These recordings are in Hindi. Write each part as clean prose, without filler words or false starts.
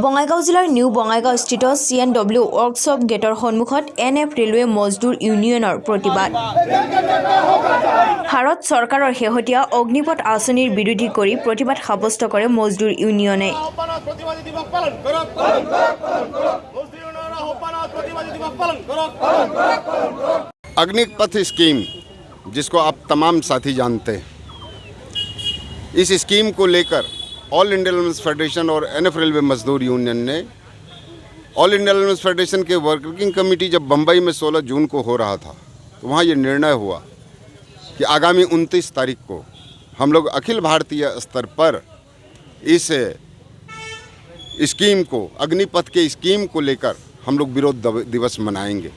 বঙাইগাঁও জিলাৰ নিউ বঙাইগাঁও স্থিত CNW ৱৰ্কশ্বপ গেটৰ সন্মুখত NF ৰেলৱে মজদুৰ ইউনিয়নৰ প্ৰতিবাদ। ভাৰত চৰকাৰৰ শেহতীয়া অগ্নিপথ আঁচনিৰ বিৰোধী কৰি প্ৰতিবাদ সাব্যস্ত কৰে মজদুৰ ইউনিয়নে। अग्निपथ स्कीम, जिसको आप तमाम साथी जानते हैं, इस स्कीम को लेकर ऑल इंडिया रेलवे फेडरेशन और NF रेलवे मजदूर यूनियन ने ऑल इंडिया रेलवे फेडरेशन के वर्किंग कमेटी जब बम्बई में 16 जून को हो रहा था, तो वहाँ ये निर्णय हुआ कि आगामी 29 तारीख को हम लोग अखिल भारतीय स्तर पर इस स्कीम को, अग्निपथ के स्कीम को लेकर हम लोग विरोध दिवस मनाएंगे।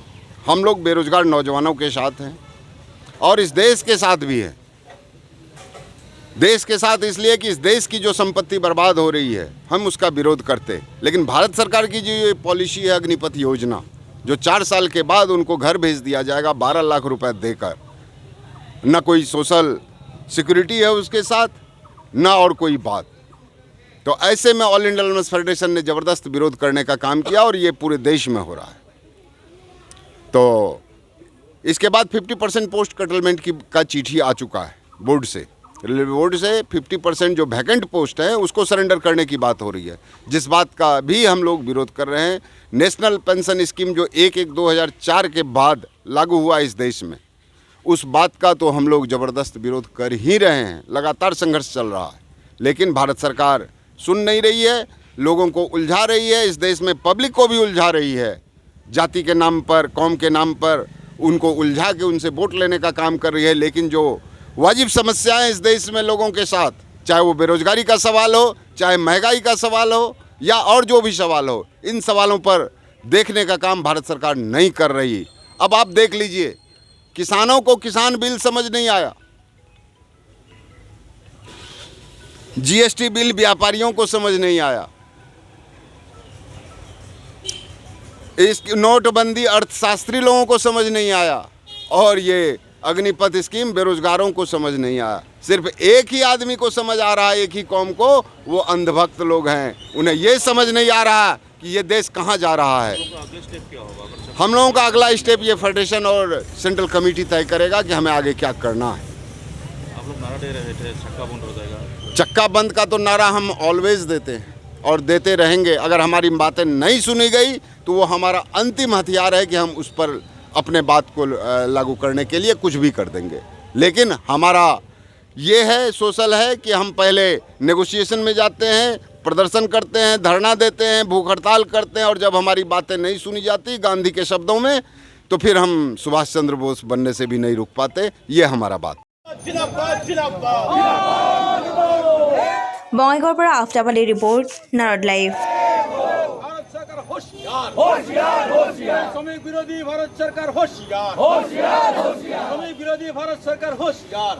हम लोग बेरोजगार नौजवानों के साथ हैं और इस देश के साथ भी हैं। देश के साथ इसलिए कि इस देश की जो संपत्ति बर्बाद हो रही है, हम उसका विरोध करते। लेकिन भारत सरकार की जो ये पॉलिसी है अग्निपथ योजना, जो 4 साल के बाद उनको घर भेज दिया जाएगा 12 लाख रुपए देकर, न कोई सोशल सिक्योरिटी है उसके साथ, न और कोई बात। तो ऐसे में ऑल इंडिया रेलवे फेडरेशन ने ज़बरदस्त विरोध करने का काम किया और ये पूरे देश में हो रहा है। तो इसके बाद 50% पोस्ट कटलमेंट का चिट्ठी आ चुका है बोर्ड से, रेलवे बोर्ड से 50% जो वैकेंट पोस्ट है उसको सरेंडर करने की बात हो रही है, जिस बात का भी हम लोग विरोध कर रहे हैं। नेशनल पेंशन स्कीम जो 1/1/2004 के बाद लागू हुआ इस देश में, उस बात का तो हम लोग ज़बरदस्त विरोध कर ही रहे हैं। लगातार संघर्ष चल रहा है, लेकिन भारत सरकार सुन नहीं रही है, लोगों को उलझा रही है, इस देश में पब्लिक को भी उलझा रही है। जाति के नाम पर, कौम के नाम पर उनको उलझा के उनसे वोट लेने का काम कर रही है। लेकिन जो वाजिब समस्याएं इस देश में लोगों के साथ, चाहे वो बेरोजगारी का सवाल हो, चाहे महंगाई का सवाल हो, या और जो भी सवाल हो, इन सवालों पर देखने का काम भारत सरकार नहीं कर रही। अब आप देख लीजिए, किसानों को किसान बिल समझ नहीं आया, GST बिल व्यापारियों को समझ नहीं आया, इस नोटबंदी अर्थशास्त्री लोगों को समझ नहीं आया, और ये अग्निपथ स्कीम बेरोजगारों को समझ नहीं आया। सिर्फ एक ही आदमी को समझ आ रहा है, एक ही कौम को, वो अंधभक्त लोग हैं। उन्हें ये समझ नहीं आ रहा कि ये देश कहाँ जा रहा है। हम लोगों का अगला स्टेप ये फेडरेशन और सेंट्रल कमेटी तय करेगा कि हमें आगे क्या करना है। आप लोग नारा दे रहे थे चक्का बंद हो जाएगा। चक्का बंद का तो नारा हम ऑलवेज देते हैं और देते रहेंगे। अगर हमारी बातें नहीं सुनी गई तो वो हमारा अंतिम हथियार है कि हम उस पर अपने बात को लागू करने के लिए कुछ भी कर देंगे। लेकिन हमारा ये है, सोशल है, कि हम पहले नेगोशिएशन में जाते हैं, प्रदर्शन करते हैं, धरना देते हैं, भूख हड़ताल करते हैं, और जब हमारी बातें नहीं सुनी जाती गांधी के शब्दों में, तो फिर हम सुभाष चंद्र बोस बनने से भी नहीं रुक पाते। ये हमारा बात। বঙাইগাঁৱৰ পৰা আফতাব আলীৰ ৰিপৰ্ট, নাৰদ লাইভ। শ্রমিক বিরোধী ভারত সরকার হোশিয়ার, শ্রমিক বিরোধী ভারত সরকার হোশিয়ার।